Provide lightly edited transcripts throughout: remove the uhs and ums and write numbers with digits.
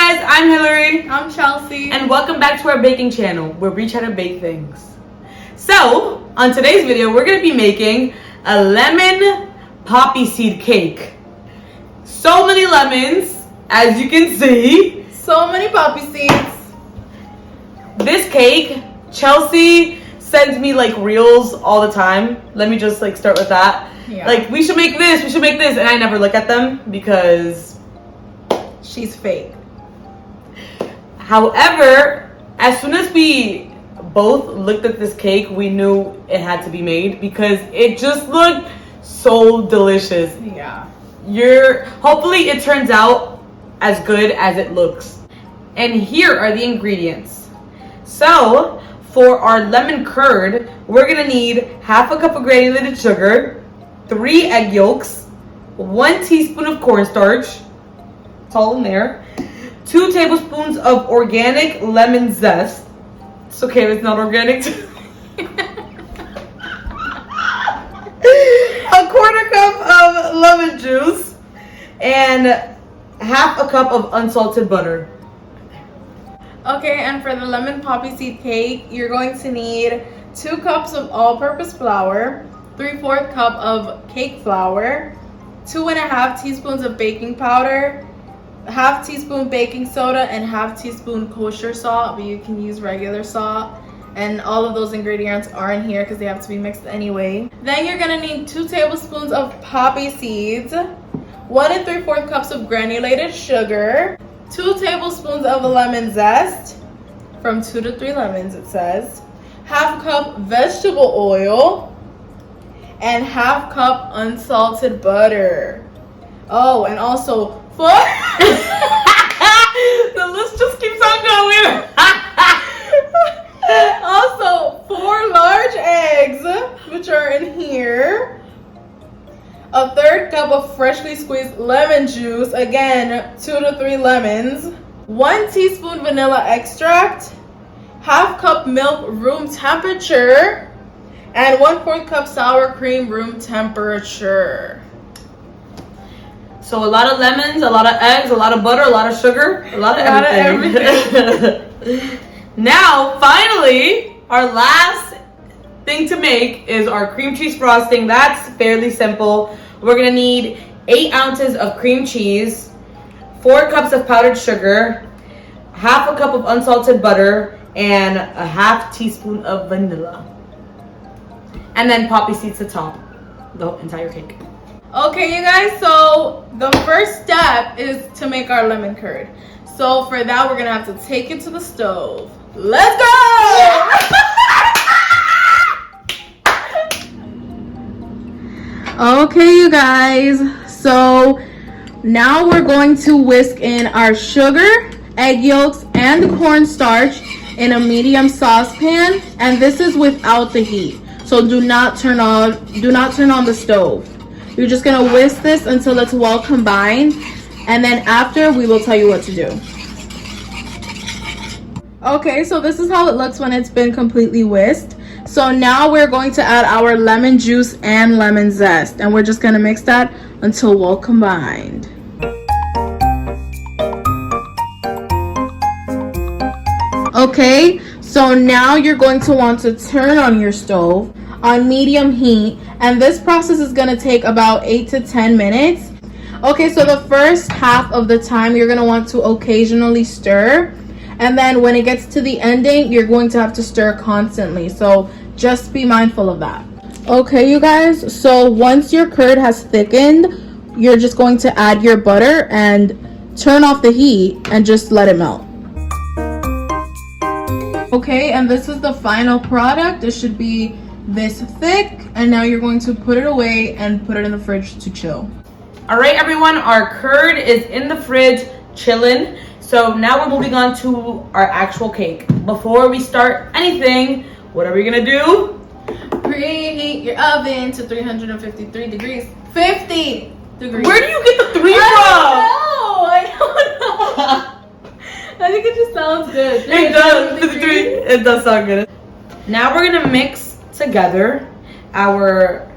guys, I'm Hillary. I'm Chelsea. And welcome back to our baking channel where we try to bake things. So, on today's video, we're going to be making a lemon poppy seed cake. So many lemons, as you can see. So many poppy seeds. This cake, Chelsea sends me like reels all the time. Let me just start with that. Yeah. Like, we should make this, and I never look at them because she's fake. However, as soon as we both looked at this cake, we knew it had to be made because it just looked so delicious. Yeah. Hopefully it turns out as good as it looks. And here are the ingredients. So, for our lemon curd, we're gonna need half a cup of granulated sugar, 3 egg yolks, 1 teaspoon of cornstarch, it's all in there, 2 tablespoons of organic lemon zest. It's okay if it's not organic. A quarter cup of lemon juice, and half a cup of unsalted butter. Okay, and for the lemon poppy seed cake, you're going to need 2 cups of all-purpose flour, 3/4 cup of cake flour, 2.5 teaspoons of baking powder, half teaspoon baking soda, and half teaspoon kosher salt, but you can use regular salt. And all of those ingredients are in here because they have to be mixed anyway. Then you're gonna need 2 tablespoons of poppy seeds, 1 3/4 cups of granulated sugar, 2 tablespoons of lemon zest, from 2 to 3 lemons it says, half cup vegetable oil, and half cup unsalted butter. Oh, and also 4 the list just keeps on going. Also 4 large eggs, which are in here, a 1/3 cup of freshly squeezed lemon juice, again 2 to 3 lemons, 1 teaspoon vanilla extract, half cup milk room temperature, and 1/4 cup sour cream room temperature. So a lot of lemons, a lot of eggs, a lot of butter, a lot of sugar, a lot of everything. Now, finally, our last thing to make is our cream cheese frosting. That's fairly simple. We're gonna need 8 ounces of cream cheese, 4 cups of powdered sugar, half a cup of unsalted butter, and a half teaspoon of vanilla. And then poppy seeds to top the entire cake. Okay, you guys, so the first step is to make our lemon curd. So for that, we're gonna have to take it to the stove. Let's go! Okay, you guys, so now we're going to whisk in our sugar, egg yolks, and cornstarch in a medium saucepan, and this is without the heat. So do not turn on the stove. You're just gonna whisk this until it's well combined, and then after we will tell you what to do. Okay, so this is how it looks when it's been completely whisked. So now we're going to add our lemon juice and lemon zest, and we're just gonna mix that until well combined. Okay, so now you're going to want to turn on your stove on medium heat, and this process is going to take about 8 to 10 minutes. Okay, so the first half of the time you're going to want to occasionally stir, and then when it gets to the ending you're going to have to stir constantly, so just be mindful of that. Okay, you guys, so once your curd has thickened, you're just going to add your butter and turn off the heat and just let it melt. Okay, and this is the final product. It should be this thick, and now you're going to put it away and put it in the fridge to chill. All right, everyone, our curd is in the fridge chilling. So now we're moving on to our actual cake. Before we start anything, what are we gonna do? Preheat your oven to 353 degrees. 50 degrees. Where do you get the 3 from? I don't know. I think it just sounds good. It does. It does sound good. Now we're gonna mix together our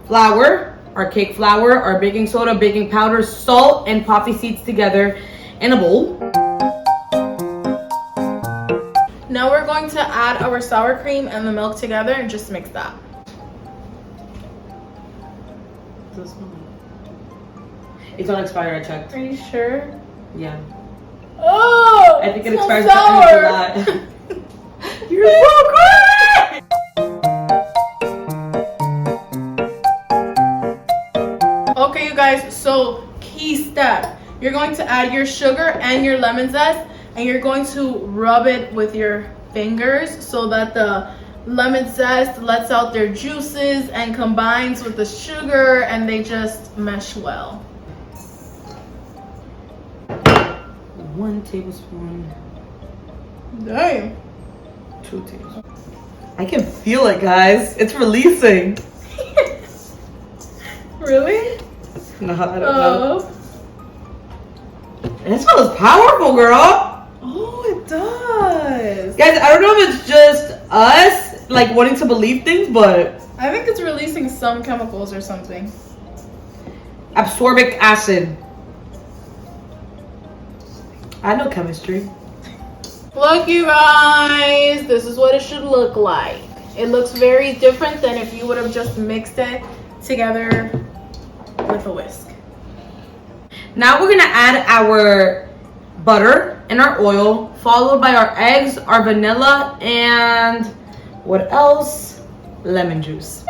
flour, our cake flour, our baking soda, baking powder, salt, and poppy seeds together in a bowl. Now we're going to add our sour cream and the milk together and just mix that. It's not expired, I checked. Are you sure? Yeah. Oh! I think it smells expires sour. after that. You're so good! Okay, you guys, so key step. You're going to add your sugar and your lemon zest, and you're going to rub it with your fingers so that the lemon zest lets out their juices and combines with the sugar, and they just mesh well. 1 tablespoon. Dang. 2 tablespoons. I can feel it, guys. It's releasing. Really? No, I don't know. It smells powerful, girl. Oh, it does. Guys, I don't know if it's just us, like, wanting to believe things, but... I think it's releasing some chemicals or something. Ascorbic acid. I know chemistry. Look, you guys, this is what it should look like. It looks very different than if you would have just mixed it together with a whisk. Now we're gonna add our butter and our oil, followed by our eggs, our vanilla, and what else? Lemon juice.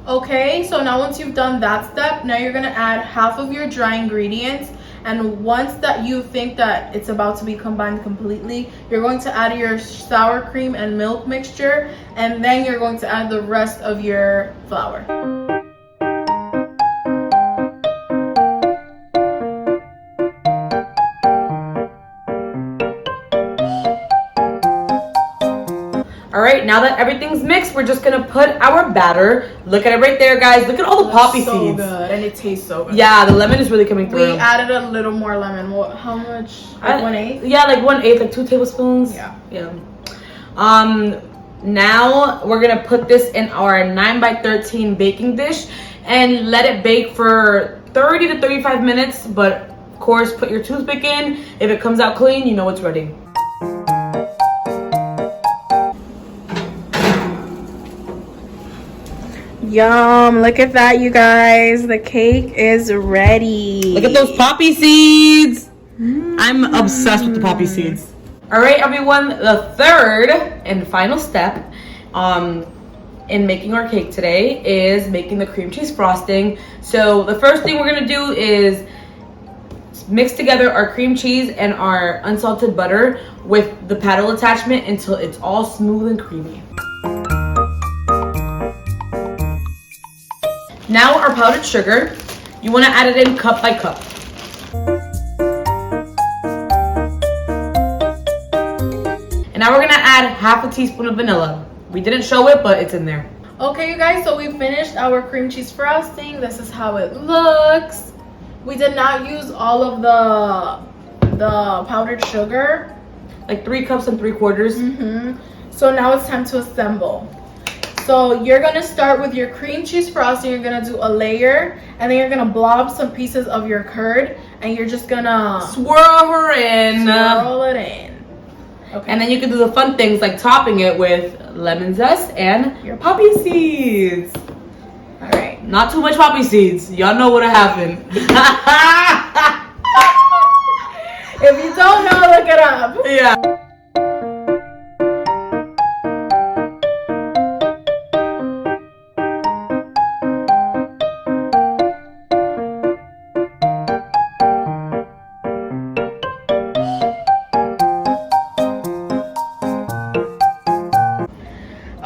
Okay, so now once you've done that step, now you're gonna add half of your dry ingredients, and once that you think that it's about to be combined completely, you're going to add your sour cream and milk mixture, and then you're going to add the rest of your flour. All right, now that everything's mixed, we're just gonna put our batter. Look at it right there, guys. Look at all the poppy so seeds. Good, and it tastes so good. Yeah, the lemon is really coming through. We added a little more lemon. What? How much? Like 1/8? Yeah, like 1/8, like 2 tablespoons. Yeah. Yeah. Now we're gonna put this in our 9x13 baking dish and let it bake for 30 to 35 minutes. But of course, put your toothpick in. If it comes out clean, you know it's ready. Yum, look at that, you guys. The cake is ready. Look at those poppy seeds. I'm obsessed with the poppy seeds. All right, everyone, the third and final step in making our cake today is making the cream cheese frosting. So the first thing we're gonna do is mix together our cream cheese and our unsalted butter with the paddle attachment until it's all smooth and creamy. Now our powdered sugar, you want to add it in cup by cup. And now we're going to add half a teaspoon of vanilla. We didn't show it, but it's in there. Okay, you guys, so we finished our cream cheese frosting. This is how it looks. We did not use all of the powdered sugar. Like 3 cups and 3/4. So now it's time to assemble. So you're gonna start with your cream cheese frosting. You're gonna do a layer, and then you're gonna blob some pieces of your curd, and you're just gonna Swirl her in. swirl it in. Okay. And then you can do the fun things like topping it with lemon zest and your poppy seeds. All right. Not too much poppy seeds. Y'all know what'll happen. If you don't know, look it up. Yeah.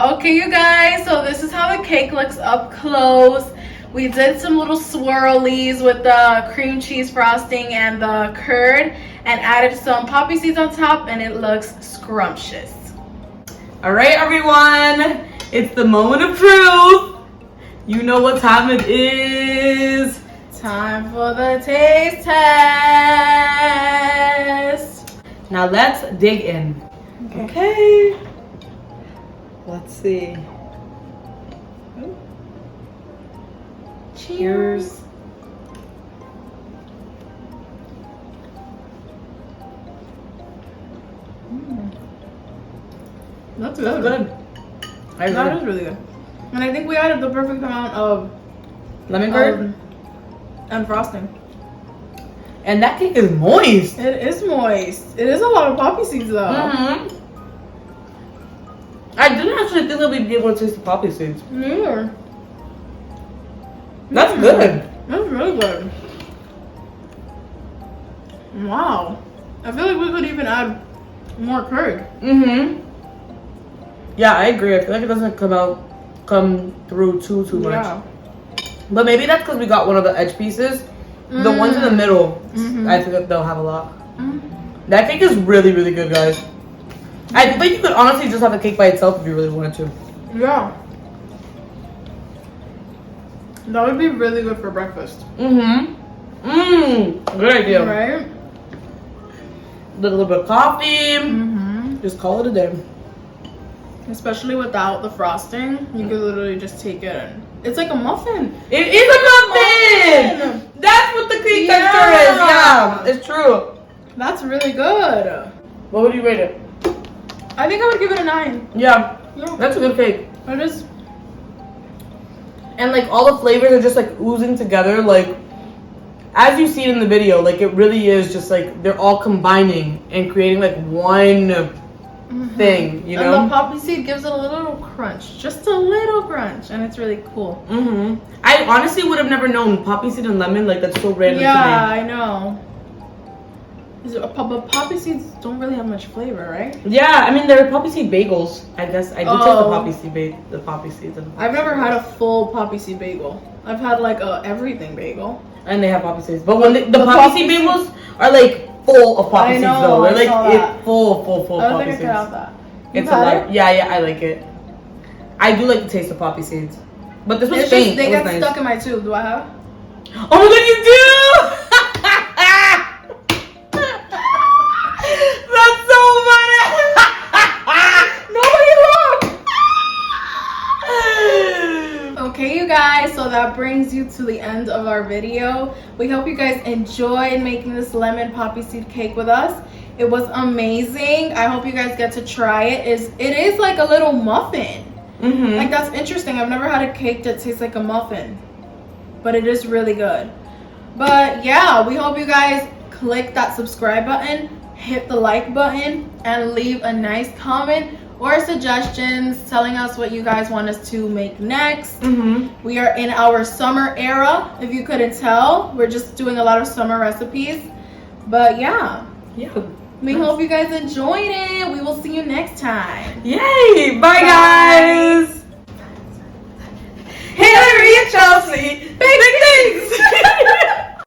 Okay, you guys, so this is how the cake looks up close. We did some little swirlies with the cream cheese frosting and the curd and added some poppy seeds on top, and it looks scrumptious. All right, everyone. It's the moment of truth. You know what time it is. Time for the taste test. Now let's dig in. Okay. Let's see. Cheers. That's good. Good. I That agree. is really good. And I think we added the perfect amount of Lemon curd. and frosting. And that cake is moist. It is moist. It is a lot of poppy seeds though. Mm-hmm. I didn't actually think that we'd be able to taste the poppy seeds. Yeah. That's good. That's really good. Wow. I feel like we could even add more curd. Mm-hmm. Yeah, I agree. I feel like it doesn't come through too much. Yeah. But maybe that's because we got one of the edge pieces. The ones in the middle, Mhm. I think that they'll have a lot. Mm. That cake is really, really good, guys. I think you could honestly just have the cake by itself if you really wanted to. Yeah. That would be really good for breakfast. Mm-hmm. Good idea. Right? A little bit of coffee. Mm-hmm. Just call it a day. Especially without the frosting, you could literally just take it and it's like a muffin. It is a muffin! That's what the cake texture is. Yeah, it's true. That's really good. What would you rate it? I think I would give it a 9. Yeah, Yeah. that's a good cake. It is. And like all the flavors are just like oozing together. Like as you see it in the video, like it really is just like they're all combining and creating like one thing, you know? And the poppy seed gives it a little crunch. Just a little crunch. And it's really cool. I honestly would have never known poppy seed and lemon. Like that's so random Yeah, to I know. But poppy seeds don't really have much flavor, right? me. Yeah, I mean they're poppy seed bagels. I guess I did taste Oh. the poppy seeds. And I've never had a full poppy seed bagel. I've had like a everything bagel. and they have poppy seeds. But when the The poppy poppy seed seeds- bagels are like full of poppy I seeds know, though. They're I saw like that. full I of don't poppy think I seeds. could have that. It's You've a had lot. it? Yeah, I like it. I do like the taste of poppy seeds. But this was It's faint. just they It was get nice. stuck in my tube. Do I have? Oh my god, you do! That's so funny! Nobody look! Okay, you guys, so that brings you to the end of our video. We hope you guys enjoyed making this lemon poppy seed cake with us. It was amazing. I hope you guys get to try it. It is like a little muffin. Like that's interesting. I've never had a cake that tastes like a muffin, but it is really good. But yeah, we hope you guys click that subscribe button, hit the like button, and leave a nice comment or suggestions telling us what you guys want us to make next. We are in our summer era, if you couldn't tell. We're just doing a lot of summer recipes. But yeah, we hope you guys enjoyed it. We will see you next time. Yay! Bye, guys!